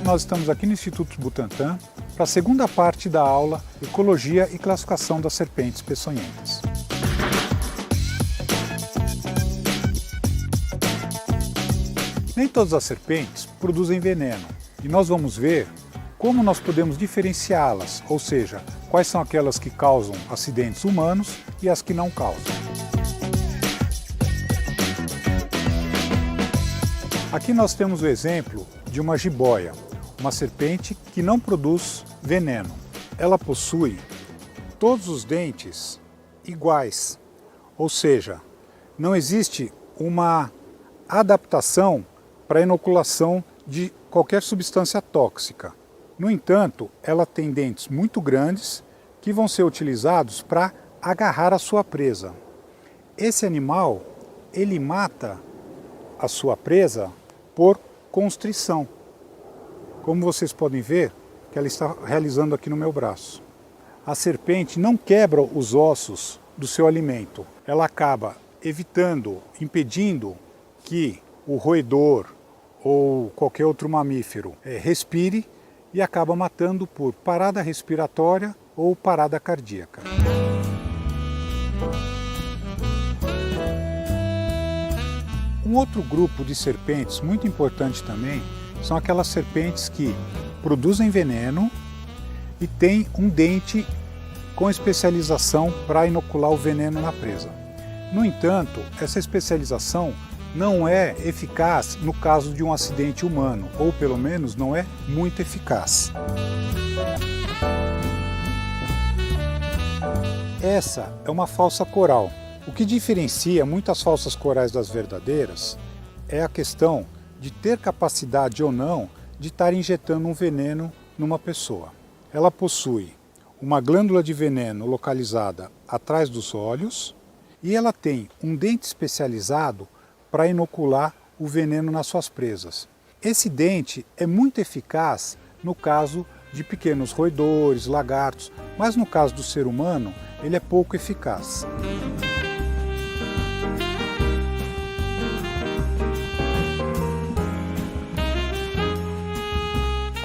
Nós estamos aqui no Instituto Butantan para a segunda parte da aula Ecologia e Classificação das Serpentes Peçonhentas. Nem todas as serpentes produzem veneno e nós vamos ver como nós podemos diferenciá-las, ou seja, quais são aquelas que causam acidentes humanos e as que não causam. Aqui nós temos o exemplo de uma jiboia, uma serpente que não produz veneno. Ela possui todos os dentes iguais, ou seja, não existe uma adaptação para a inoculação de qualquer substância tóxica. No entanto, ela tem dentes muito grandes que vão ser utilizados para agarrar a sua presa. Esse animal, ele mata a sua presa por constrição. Como vocês podem ver, que ela está realizando aqui no meu braço. A serpente não quebra os ossos do seu alimento. Ela acaba evitando, impedindo que o roedor ou qualquer outro mamífero respire e acaba matando por parada respiratória ou parada cardíaca. Um outro grupo de serpentes muito importante também são aquelas serpentes que produzem veneno e têm um dente com especialização para inocular o veneno na presa. No entanto, essa especialização não é eficaz no caso de um acidente humano, ou pelo menos não é muito eficaz. Essa é uma falsa coral. O que diferencia muitas falsas corais das verdadeiras é a questão de ter capacidade ou não de estar injetando um veneno numa pessoa. Ela possui uma glândula de veneno localizada atrás dos olhos e ela tem um dente especializado para inocular o veneno nas suas presas. Esse dente é muito eficaz no caso de pequenos roedores, lagartos, mas no caso do ser humano ele é pouco eficaz.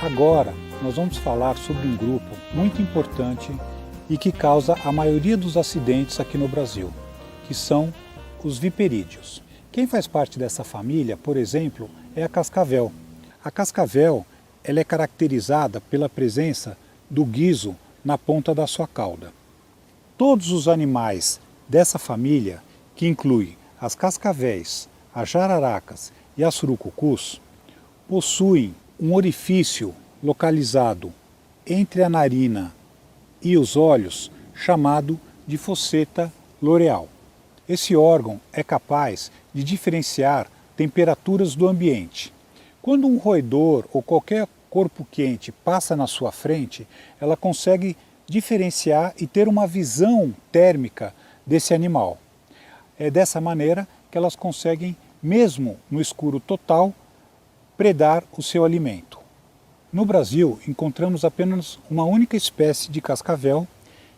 Agora nós vamos falar sobre um grupo muito importante e que causa a maioria dos acidentes aqui no Brasil, que são os viperídeos. Quem faz parte dessa família, por exemplo, é a cascavel. A cascavel ela é caracterizada pela presença do guizo na ponta da sua cauda. Todos os animais dessa família, que inclui as cascavéis, as jararacas e as surucucus, possuem um orifício localizado entre a narina e os olhos chamado de fosseta loreal. Esse órgão é capaz de diferenciar temperaturas do ambiente. Quando um roedor ou qualquer corpo quente passa na sua frente, ela consegue diferenciar e ter uma visão térmica desse animal. É dessa maneira que elas conseguem, mesmo no escuro total, predar o seu alimento. No Brasil, encontramos apenas uma única espécie de cascavel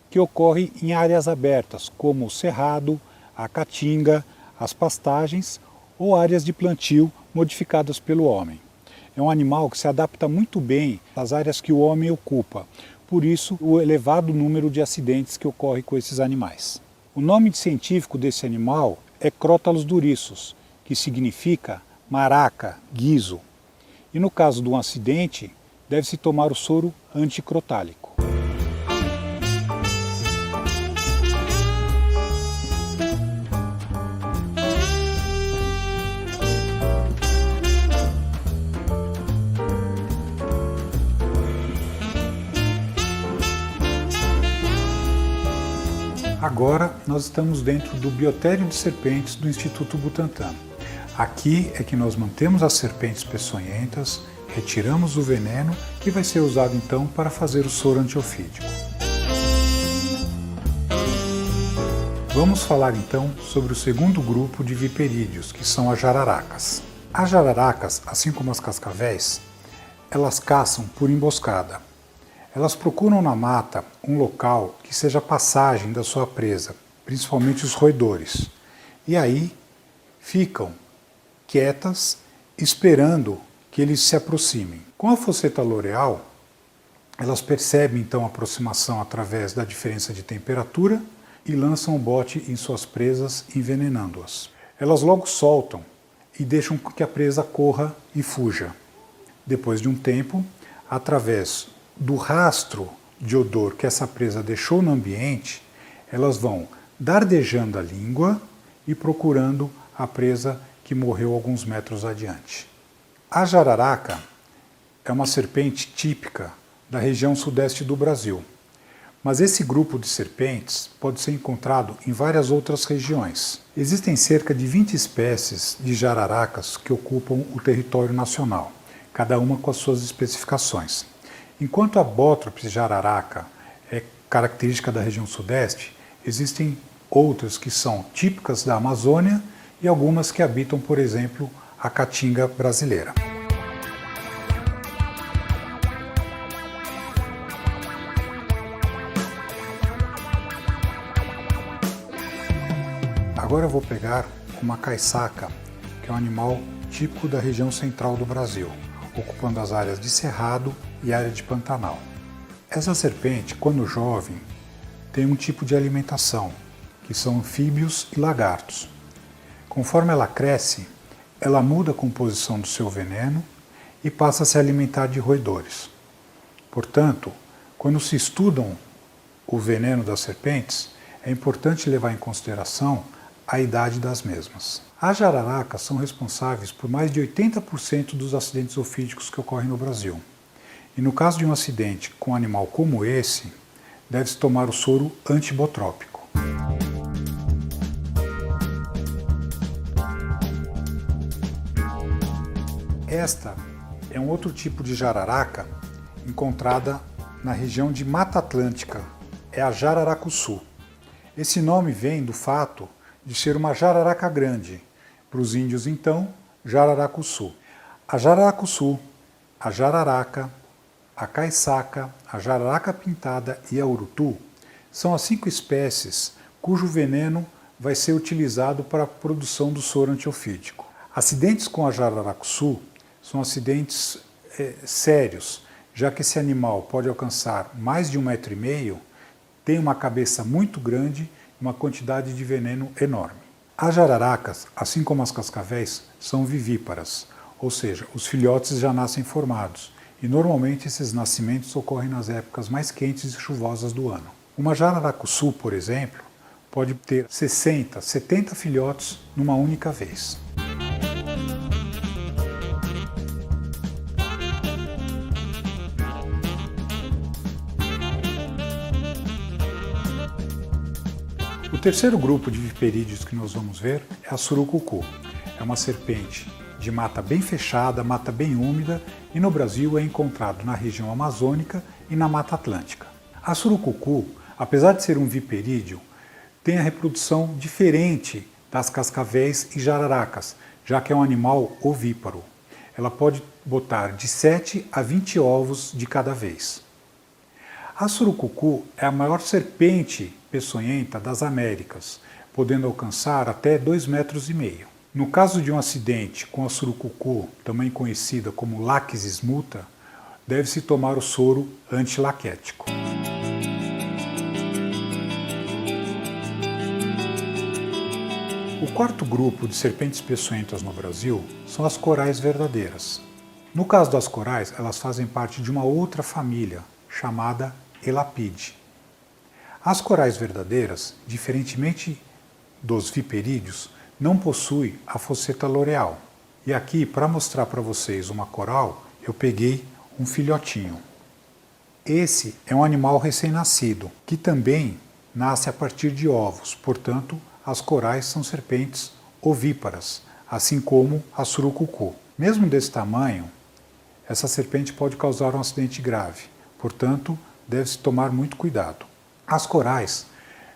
que ocorre em áreas abertas, como o cerrado, a caatinga, as pastagens ou áreas de plantio modificadas pelo homem. É um animal que se adapta muito bem às áreas que o homem ocupa, por isso o elevado número de acidentes que ocorre com esses animais. O nome científico desse animal é Crotalus duriçus, que significa maraca, guizo. E no caso de um acidente, deve-se tomar o soro anticrotálico. Agora nós estamos dentro do biotério de serpentes do Instituto Butantan. Aqui é que nós mantemos as serpentes peçonhentas retiramos o veneno, que vai ser usado então para fazer o soro antiofídico. Vamos falar então sobre o segundo grupo de viperídeos, que são as jararacas. As jararacas, assim como as cascavéis, elas caçam por emboscada. Elas procuram na mata um local que seja passagem da sua presa, principalmente os roedores. E aí ficam quietas, esperando que eles se aproximem. Com a fosseta loreal, elas percebem então a aproximação através da diferença de temperatura e lançam o bote em suas presas, envenenando-as. Elas logo soltam e deixam que a presa corra e fuja. Depois de um tempo, através do rastro de odor que essa presa deixou no ambiente, elas vão dardejando a língua e procurando a presa que morreu alguns metros adiante. A jararaca é uma serpente típica da região sudeste do Brasil, mas esse grupo de serpentes pode ser encontrado em várias outras regiões. Existem cerca de 20 espécies de jararacas que ocupam o território nacional, cada uma com as suas especificações. Enquanto a Botrops jararaca é característica da região sudeste, existem outras que são típicas da Amazônia e algumas que habitam, por exemplo, a caatinga brasileira. Agora eu vou pegar uma caiçaca, que é um animal típico da região central do Brasil, ocupando as áreas de cerrado e área de Pantanal. Essa serpente, quando jovem, tem um tipo de alimentação, que são anfíbios e lagartos. Conforme ela cresce, ela muda a composição do seu veneno e passa a se alimentar de roedores. Portanto, quando se estudam o veneno das serpentes, é importante levar em consideração a idade das mesmas. As jararacas são responsáveis por mais de 80% dos acidentes ofídicos que ocorrem no Brasil. E no caso de um acidente com um animal como esse, deve-se tomar o soro antibotrópico. Esta é um outro tipo de jararaca encontrada na região de Mata Atlântica, é a jararacuçu. Esse nome vem do fato de ser uma jararaca grande, para os índios então, jararacuçu. A jararacuçu, a jararaca, a caiçaca, a jararaca pintada e a urutu são as 5 espécies cujo veneno vai ser utilizado para a produção do soro antiofídico. Acidentes com a jararacuçu são acidentes sérios, já que esse animal pode alcançar mais de 1,5 m, tem uma cabeça muito grande, uma quantidade de veneno enorme. As jararacas, assim como as cascavéis, são vivíparas, ou seja, os filhotes já nascem formados, e normalmente esses nascimentos ocorrem nas épocas mais quentes e chuvosas do ano. Uma jararacuçu, por exemplo, pode ter 60, 70 filhotes numa única vez. O terceiro grupo de viperídeos que nós vamos ver é a surucucu. É uma serpente de mata bem fechada, mata bem úmida, e no Brasil é encontrado na região amazônica e na Mata Atlântica. A surucucu, apesar de ser um viperídeo, tem a reprodução diferente das cascavéis e jararacas, já que é um animal ovíparo. Ela pode botar de 7 a 20 ovos de cada vez. A surucucu é a maior serpente peçonhenta das Américas, podendo alcançar até 2,5 metros. No caso de um acidente com a surucucu, também conhecida como Laxis muta, deve-se tomar o soro antilaquético. O quarto grupo de serpentes peçonhentas no Brasil são as corais verdadeiras. No caso das corais, elas fazem parte de uma outra família, chamada Elapide. As corais verdadeiras, diferentemente dos viperídeos, não possuem a fosseta loreal. E aqui, para mostrar para vocês uma coral, eu peguei um filhotinho. Esse é um animal recém-nascido, que também nasce a partir de ovos, portanto, as corais são serpentes ovíparas, assim como a surucucu. Mesmo desse tamanho, essa serpente pode causar um acidente grave, portanto, deve-se tomar muito cuidado. As corais,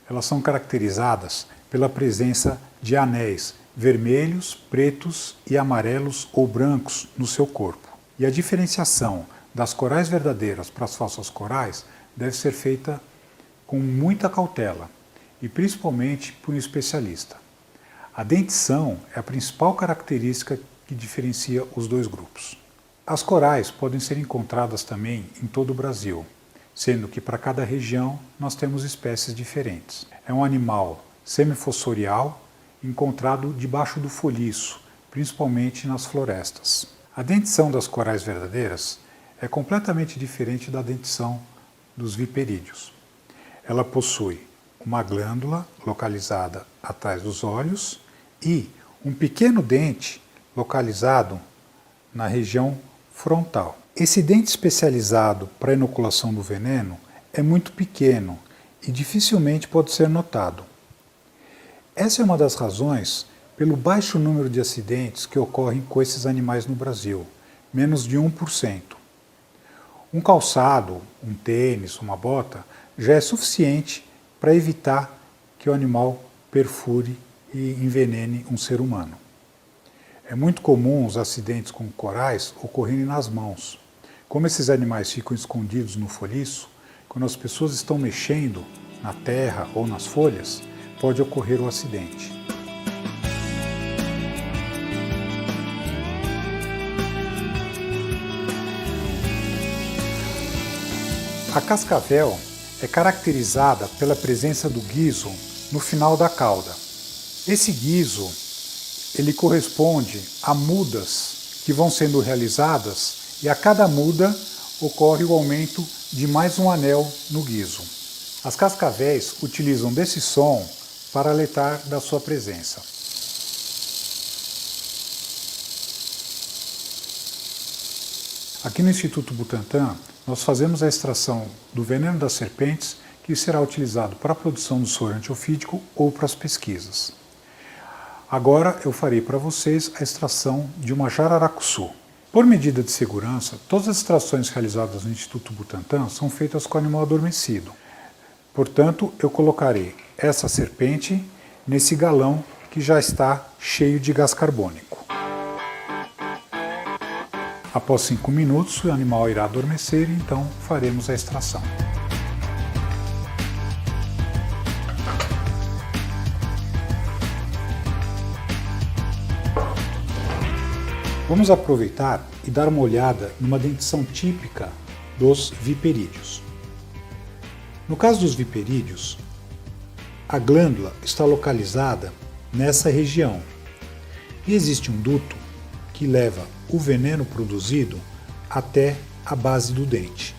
elas são caracterizadas pela presença de anéis vermelhos, pretos e amarelos ou brancos no seu corpo. E a diferenciação das corais verdadeiras para as falsas corais deve ser feita com muita cautela e principalmente por um especialista. A dentição é a principal característica que diferencia os dois grupos. As corais podem ser encontradas também em todo o Brasil, sendo que para cada região nós temos espécies diferentes. É um animal semifossorial encontrado debaixo do folhiço, principalmente nas florestas. A dentição das corais verdadeiras é completamente diferente da dentição dos viperídeos. Ela possui uma glândula localizada atrás dos olhos e um pequeno dente localizado na região frontal. Esse dente especializado para a inoculação do veneno é muito pequeno e dificilmente pode ser notado. Essa é uma das razões pelo baixo número de acidentes que ocorrem com esses animais no Brasil, menos de 1%. Um calçado, um tênis, uma bota, já é suficiente para evitar que o animal perfure e envenene um ser humano. É muito comum os acidentes com corais ocorrerem nas mãos. Como esses animais ficam escondidos no folhiço, quando as pessoas estão mexendo na terra ou nas folhas, pode ocorrer o acidente. A cascavel é caracterizada pela presença do guizo no final da cauda. Esse guizo, ele corresponde a mudas que vão sendo realizadas e a cada muda ocorre o aumento de mais um anel no guizo. As cascavéis utilizam desse som para alertar da sua presença. Aqui no Instituto Butantan, nós fazemos a extração do veneno das serpentes, que será utilizado para a produção do soro antiofídico ou para as pesquisas. Agora eu farei para vocês a extração de uma jararacuçu. Por medida de segurança, todas as extrações realizadas no Instituto Butantan são feitas com o animal adormecido. Portanto, eu colocarei essa serpente nesse galão que já está cheio de gás carbônico. Após 5 minutos, o animal irá adormecer e então faremos a extração. Vamos aproveitar e dar uma olhada numa dentição típica dos viperídeos. No caso dos viperídeos, a glândula está localizada nessa região e existe um duto que leva o veneno produzido até a base do dente.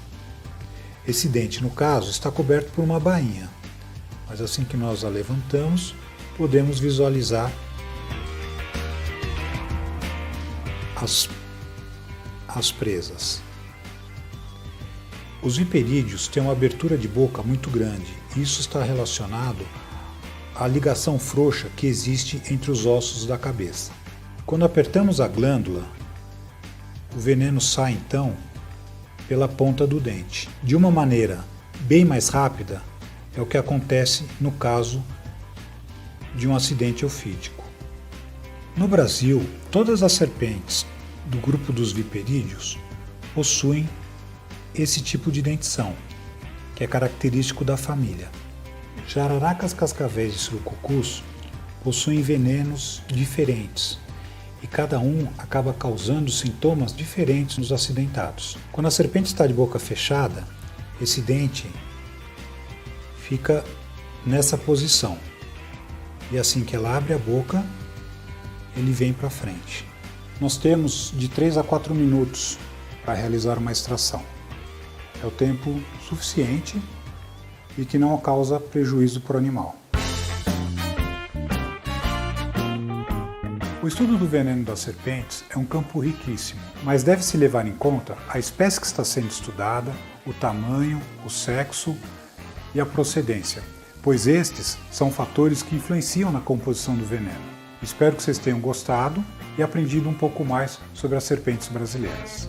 Esse dente, no caso, está coberto por uma bainha, mas assim que nós a levantamos, podemos visualizar as presas. Os viperídeos têm uma abertura de boca muito grande e isso está relacionado à ligação frouxa que existe entre os ossos da cabeça. Quando apertamos a glândula, o veneno sai então pela ponta do dente. De uma maneira bem mais rápida é o que acontece no caso de um acidente ofídico. No Brasil, todas as serpentes do grupo dos viperídeos possuem esse tipo de dentição, que é característico da família. Jararacas cascavéis e surucucus possuem venenos diferentes e cada um acaba causando sintomas diferentes nos acidentados. Quando a serpente está de boca fechada, esse dente fica nessa posição e assim que ela abre a boca, ele vem para frente. Nós temos de 3 a 4 minutos para realizar uma extração. É o tempo suficiente e que não causa prejuízo para o animal. O estudo do veneno das serpentes é um campo riquíssimo, mas deve-se levar em conta a espécie que está sendo estudada, o tamanho, o sexo e a procedência, pois estes são fatores que influenciam na composição do veneno. Espero que vocês tenham gostado e aprendido um pouco mais sobre as serpentes brasileiras.